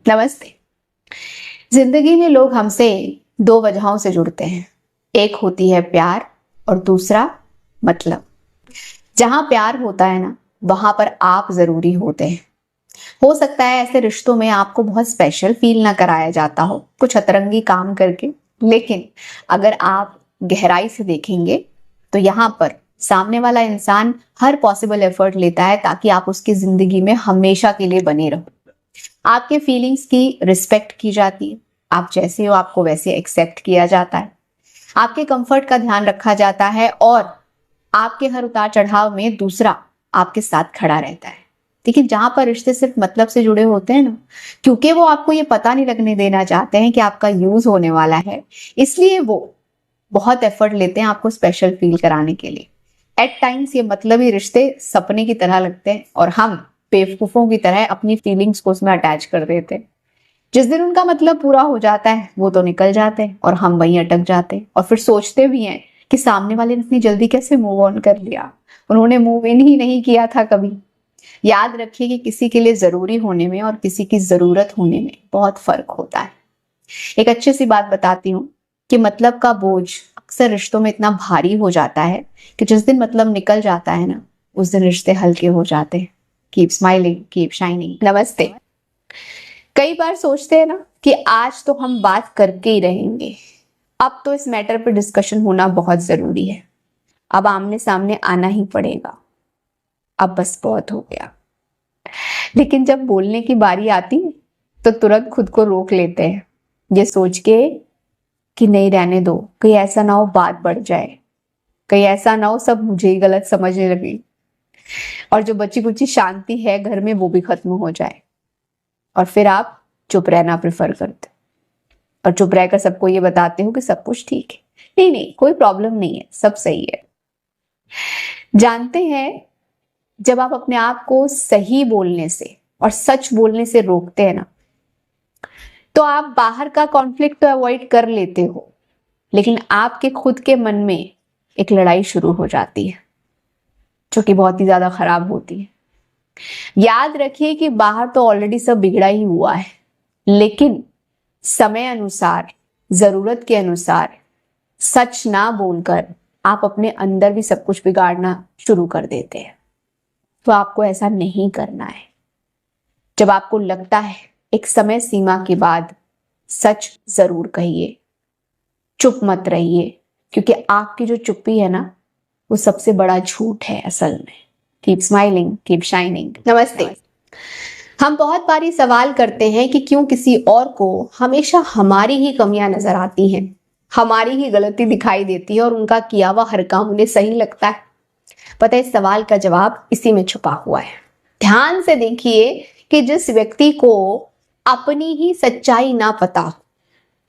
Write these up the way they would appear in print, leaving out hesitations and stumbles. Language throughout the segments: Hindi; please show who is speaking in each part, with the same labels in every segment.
Speaker 1: नमस्ते। जिंदगी में लोग हमसे दो वजहों से जुड़ते हैं। एक होती है प्यार और दूसरा मतलब। जहां प्यार होता है ना, वहां पर आप जरूरी होते हैं। हो सकता है ऐसे रिश्तों में आपको बहुत स्पेशल फील ना कराया जाता हो कुछ अतरंगी काम करके, लेकिन अगर आप गहराई से देखेंगे तो यहाँ पर सामने वाला इंसान हर पॉसिबल एफर्ट लेता है ताकि आप उसकी जिंदगी में हमेशा के लिए बने रहो। आपके फीलिंग्स की रिस्पेक्ट की जाती है। आप जैसे हो आपको वैसे एक्सेप्ट किया जाता है। आपके कंफर्ट का ध्यान रखा जाता है और आपके हर उतार चढ़ाव में दूसरा आपके साथ खड़ा रहता है। लेकिन जहां पर रिश्ते सिर्फ मतलब से जुड़े होते हैं ना, क्योंकि वो आपको ये पता नहीं लगने देना चाहते हैं कि आपका यूज होने वाला है, इसलिए वो बहुत एफर्ट लेते हैं आपको स्पेशल फील कराने के लिए। एट टाइम्स ये मतलबी रिश्ते सपने की तरह लगते हैं और हम बेवकूफों की तरह अपनी फीलिंग्स को उसमें अटैच कर देते हैं। जिस दिन उनका मतलब पूरा हो जाता है वो तो निकल जाते हैं और हम वहीं अटक जाते हैं और फिर सोचते भी हैं कि सामने वाले ने इतनी जल्दी कैसे मूव ऑन कर लिया, उन्होंने मूव इन ही नहीं किया था कभी। याद रखिए कि किसी के लिए जरूरी होने में और किसी की जरूरत होने में बहुत फर्क होता है। एक अच्छी सी बात बताती हूँ कि मतलब का बोझ अक्सर रिश्तों में इतना भारी हो जाता है कि जिस दिन मतलब निकल जाता है ना, उस दिन रिश्ते हल्के हो जाते हैं। Keep smiling, keep shining. नमस्ते। कई बार सोचते हैं ना कि आज तो हम बात करके ही रहेंगे, अब तो इस मैटर पर डिस्कशन होना बहुत जरूरी है, अब आमने सामने आना ही पड़ेगा, अब बस बहुत हो गया। लेकिन जब बोलने की बारी आती है तो तुरंत खुद को रोक लेते हैं, ये सोच के कि नहीं रहने दो, कहीं ऐसा ना हो बात बढ़ जाए, कहीं ऐसा ना हो सब मुझे ही गलत समझने लगे और जो बची कुची शांति है घर में वो भी खत्म हो जाए। और फिर आप चुप रहना प्रेफर करते और चुप रहकर सबको ये बताते हो कि सब कुछ ठीक है, नहीं नहीं कोई प्रॉब्लम नहीं है, सब सही है। जानते हैं, जब आप अपने आप को सही बोलने से और सच बोलने से रोकते हैं ना, तो आप बाहर का कॉन्फ्लिक्ट तो अवॉइड कर लेते हो, लेकिन आपके खुद के मन में एक लड़ाई शुरू हो जाती है जो कि बहुत ही ज्यादा खराब होती है। याद रखिए कि बाहर तो ऑलरेडी सब बिगड़ा ही हुआ है, लेकिन समय अनुसार, जरूरत के अनुसार सच ना बोलकर आप अपने अंदर भी सब कुछ बिगाड़ना शुरू कर देते हैं। तो आपको ऐसा नहीं करना है। जब आपको लगता है एक समय सीमा के बाद सच जरूर कहिए, चुप मत रहिए, क्योंकि आपकी जो चुप्पी है ना वो सबसे बड़ा झूठ है असल में। Keep smiling, keep shining. नमस्ते। हम बहुत बार ये सवाल करते हैं कि क्यों किसी और को हमेशा हमारी ही कमियां नजर आती हैं, हमारी ही गलती दिखाई देती है और उनका किया हुआ हर काम उन्हें सही लगता है। पता है, इस सवाल का जवाब इसी में छुपा हुआ है। ध्यान से देखिए कि जिस व्यक्ति को अपनी ही सच्चाई ना पता हो,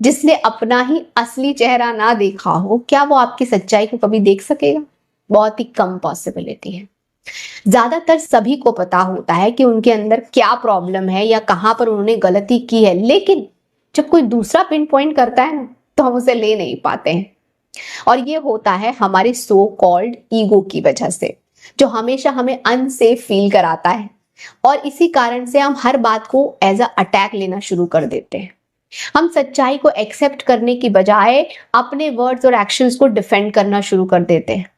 Speaker 1: जिसने अपना ही असली चेहरा ना देखा हो, क्या वो आपकी सच्चाई को कभी देख सकेगा? बहुत ही कम पॉसिबिलिटी है। ज्यादातर सभी को पता होता है कि उनके अंदर क्या प्रॉब्लम है या कहां पर उन्होंने गलती की है, लेकिन जब कोई दूसरा पिन पॉइंट करता है ना तो हम उसे ले नहीं पाते हैं। और ये होता है हमारे सो कॉल्ड ईगो की वजह से, जो हमेशा हमें अनसेफ फील कराता है और इसी कारण से हम हर बात को एज अ अटैक लेना शुरू कर देते हैं। हम सच्चाई को एक्सेप्ट करने की बजाय अपने वर्ड्स और एक्शंस को डिफेंड करना शुरू कर देते हैं।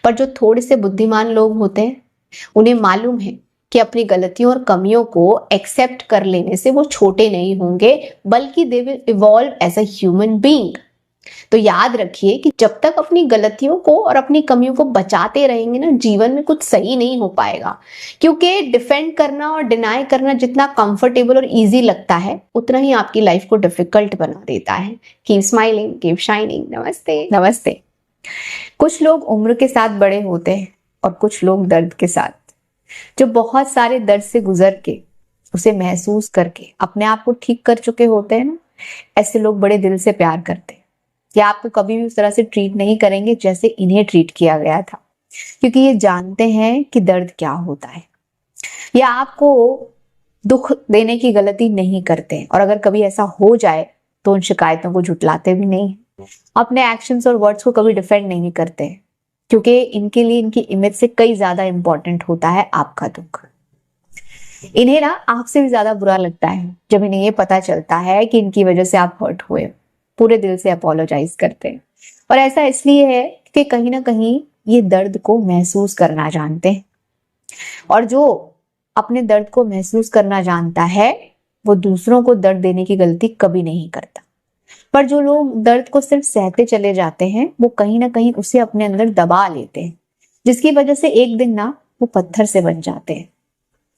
Speaker 1: पर जो थोड़े से बुद्धिमान लोग होते हैं उन्हें मालूम है कि अपनी गलतियों और कमियों को एक्सेप्ट कर लेने से वो छोटे नहीं होंगे, बल्कि they will evolve as a human being. तो याद रखिए कि जब तक अपनी गलतियों को और अपनी कमियों को बचाते रहेंगे ना, जीवन में कुछ सही नहीं हो पाएगा। क्योंकि डिफेंड करना और डिनाई करना जितना कंफर्टेबल और इजी लगता है, उतना ही आपकी लाइफ को डिफिकल्ट बना देता है। Keep smiling, keep shining. नमस्ते। नमस्ते। कुछ लोग उम्र के साथ बड़े होते हैं और कुछ लोग दर्द के साथ, जो बहुत सारे दर्द से गुजर के उसे महसूस करके अपने आप को ठीक कर चुके होते हैं ना, ऐसे लोग बड़े दिल से प्यार करते हैं। या आपको कभी भी उस तरह से ट्रीट नहीं करेंगे जैसे इन्हें ट्रीट किया गया था, क्योंकि ये जानते हैं कि दर्द क्या होता है। या आपको दुख देने की गलती नहीं करते और अगर कभी ऐसा हो जाए तो उन शिकायतों को झुटलाते भी नहीं, अपने एक्शंस और वर्ड्स को कभी डिफेंड नहीं करते, क्योंकि इनके लिए इनकी इमेज से कई ज्यादा इंपॉर्टेंट होता है आपका दुख। इन्हें ना आपसे भी ज्यादा बुरा लगता है जब इन्हें ये पता चलता है कि इनकी वजह से आप हर्ट हुए। पूरे दिल से अपोलोजाइज करते हैं। और ऐसा इसलिए है कि कहीं ना कहीं ये दर्द को महसूस करना जानते हैं। और जो अपने दर्द को महसूस करना जानता है वो दूसरों को दर्द देने की गलती कभी नहीं करता। पर जो लोग दर्द को सिर्फ सहते चले जाते हैं वो कहीं ना कहीं उसे अपने अंदर दबा लेते हैं, जिसकी वजह से एक दिन ना वो पत्थर से बन जाते हैं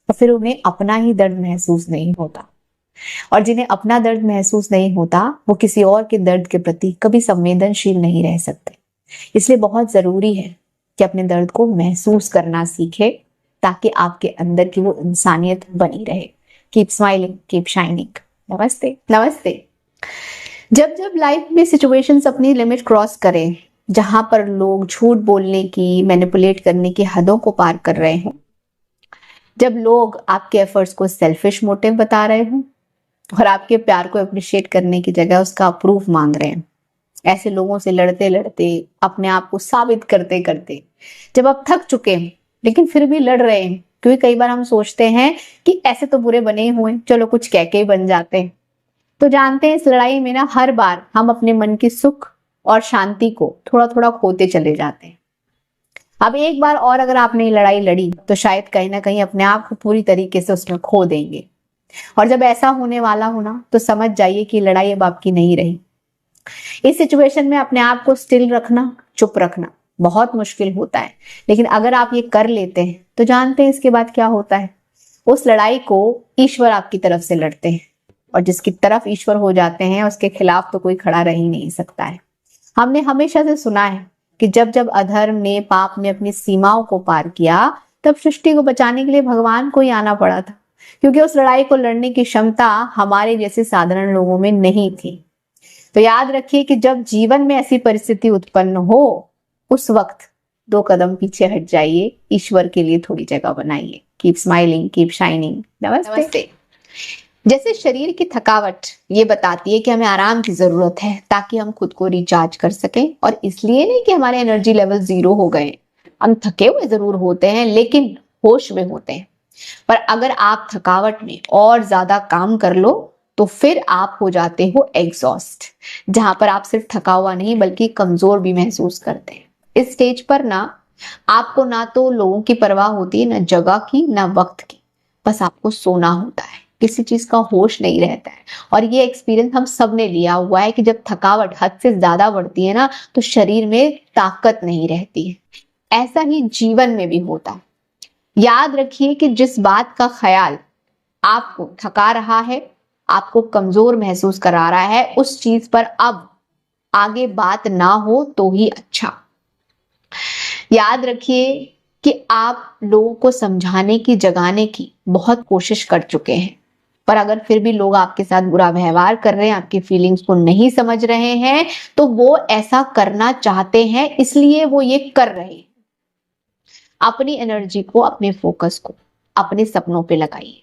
Speaker 1: और फिर उन्हें अपना ही दर्द महसूस नहीं होता। और जिन्हें अपना दर्द महसूस नहीं होता वो किसी और के दर्द के प्रति कभी संवेदनशील नहीं रह सकते। इसलिए बहुत जरूरी है कि अपने दर्द को महसूस करना सीखे ताकि आपके अंदर की वो इंसानियत बनी रहे। Keep smiling, keep shining. नमस्ते। नमस्ते। जब जब लाइफ में सिचुएशंस अपनी लिमिट क्रॉस करें, जहां पर लोग झूठ बोलने की, मैनिपुलेट करने की हदों को पार कर रहे हों, जब लोग आपके एफर्ट्स को सेल्फिश मोटिव बता रहे हों और आपके प्यार को अप्रिशिएट करने की जगह उसका अप्रूव मांग रहे हैं, ऐसे लोगों से लड़ते लड़ते, अपने आप को साबित करते करते जब आप थक चुके हैं लेकिन फिर भी लड़ रहे हैं, क्योंकि कई बार हम सोचते हैं कि ऐसे तो बुरे बने ही हुए, चलो कुछ कह के ही बन जाते हैं, तो जानते हैं इस लड़ाई में ना हर बार हम अपने मन की सुख और शांति को थोड़ा थोड़ा खोते चले जाते हैं। अब एक बार और अगर आपने ये लड़ाई लड़ी तो शायद कहीं ना कहीं अपने आप को पूरी तरीके से उसमें खो देंगे। और जब ऐसा होने वाला हो ना तो समझ जाइए कि लड़ाई अब आपकी नहीं रही। इस सिचुएशन में अपने आप को स्टिल रखना, चुप रखना बहुत मुश्किल होता है, लेकिन अगर आप ये कर लेते हैं तो जानते हैं इसके बाद क्या होता है। उस लड़ाई को ईश्वर आपकी तरफ से लड़ते हैं और जिसकी तरफ ईश्वर हो जाते हैं उसके खिलाफ तो कोई खड़ा रह ही नहीं सकता है। हमने हमेशा से सुना है कि जब जब अधर्म ने, पाप ने अपनी सीमाओं को पार किया तब सृष्टि को बचाने के लिए भगवान को ही आना पड़ा था, क्योंकि उस लड़ाई को लड़ने की क्षमता हमारे जैसे साधारण लोगों में नहीं थी। तो याद रखिए कि जब जीवन में ऐसी परिस्थिति उत्पन्न हो उस वक्त 2 कदम पीछे हट जाइए, ईश्वर के लिए थोड़ी जगह बनाइए। Keep smiling, keep shining. नमस्ते। जैसे शरीर की थकावट ये बताती है कि हमें आराम की जरूरत है ताकि हम खुद को रिचार्ज कर सकें, और इसलिए नहीं कि हमारे एनर्जी लेवल 0 हो गए। हम थके हुए जरूर होते हैं लेकिन होश में होते हैं। पर अगर आप थकावट में और ज्यादा काम कर लो तो फिर आप हो जाते हो एग्जॉस्ट, जहां पर आप सिर्फ थका हुआ नहीं बल्कि कमजोर भी महसूस करते हैं। इस स्टेज पर ना आपको ना तो लोगों की परवाह होती है, ना जगह की, ना वक्त की, बस आपको सोना होता है, किसी चीज का होश नहीं रहता है। और ये एक्सपीरियंस हम सब ने लिया हुआ है कि जब थकावट हद से ज्यादा बढ़ती है ना तो शरीर में ताकत नहीं रहती है। ऐसा ही जीवन में भी होता है। याद रखिए कि जिस बात का ख्याल आपको थका रहा है, आपको कमजोर महसूस करा रहा है, उस चीज पर अब आगे बात ना हो तो ही अच्छा। याद रखिए कि आप लोगों को समझाने की, जगाने की बहुत कोशिश कर चुके हैं, पर अगर फिर भी लोग आपके साथ बुरा व्यवहार कर रहे हैं, आपकी फीलिंग्स को नहीं समझ रहे हैं, तो वो ऐसा करना चाहते हैं इसलिए वो ये कर रहे हैं। अपनी एनर्जी को, अपने फोकस को अपने सपनों पे लगाइए,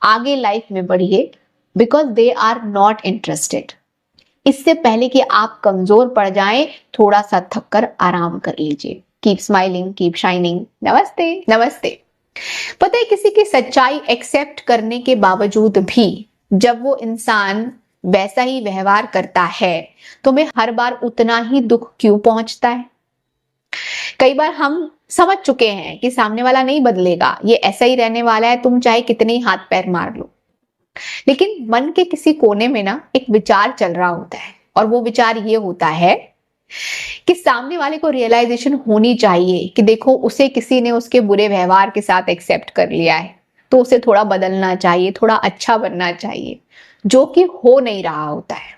Speaker 1: आगे लाइफ में बढ़िए, because they are not interested. इससे पहले कि आप कमजोर पड़ जाएं, थोड़ा सा थक कर आराम कर लीजिए। Keep smiling, keep shining. नमस्ते। नमस्ते। पता है किसी की सच्चाई एक्सेप्ट करने के बावजूद भी जब वो इंसान वैसा ही व्यवहार करता है तो हमें हर बार उतना ही दुख क्यों पहुंचता है। कई बार हम समझ चुके हैं कि सामने वाला नहीं बदलेगा, ये ऐसा ही रहने वाला है, तुम चाहे कितने ही हाथ पैर मार लो, लेकिन मन के किसी कोने में ना एक विचार चल रहा होता है, और वो विचार ये होता है कि सामने वाले को रियलाइजेशन होनी चाहिए कि देखो उसे किसी ने उसके बुरे व्यवहार के साथ एक्सेप्ट कर लिया है, तो उसे थोड़ा बदलना चाहिए, थोड़ा अच्छा बनना चाहिए, जो कि हो नहीं रहा होता है।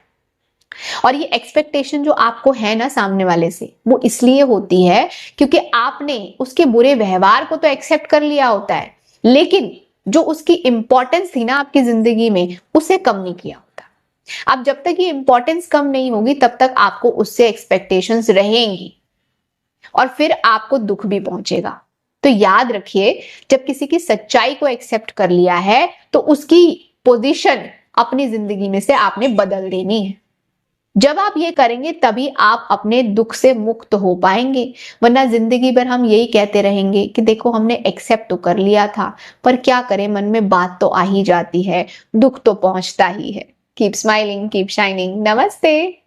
Speaker 1: और ये एक्सपेक्टेशन जो आपको है ना सामने वाले से, वो इसलिए होती है क्योंकि आपने उसके बुरे व्यवहार को तो एक्सेप्ट कर लिया होता है, लेकिन जो उसकी इंपॉर्टेंस थी ना आपकी जिंदगी में, उसे कम नहीं किया होता। अब जब तक ये इंपॉर्टेंस कम नहीं होगी तब तक आपको उससे एक्सपेक्टेशंस रहेंगी और फिर आपको दुख भी पहुंचेगा। तो याद रखिए, जब किसी की सच्चाई को एक्सेप्ट कर लिया है तो उसकी पोजीशन अपनी जिंदगी में से आपने बदल देनी है। जब आप ये करेंगे तभी आप अपने दुख से मुक्त हो पाएंगे, वरना जिंदगी भर हम यही कहते रहेंगे कि देखो हमने एक्सेप्ट तो कर लिया था, पर क्या करें, मन में बात तो आ ही जाती है, दुख तो पहुंचता ही है। Keep smiling, keep shining. नमस्ते।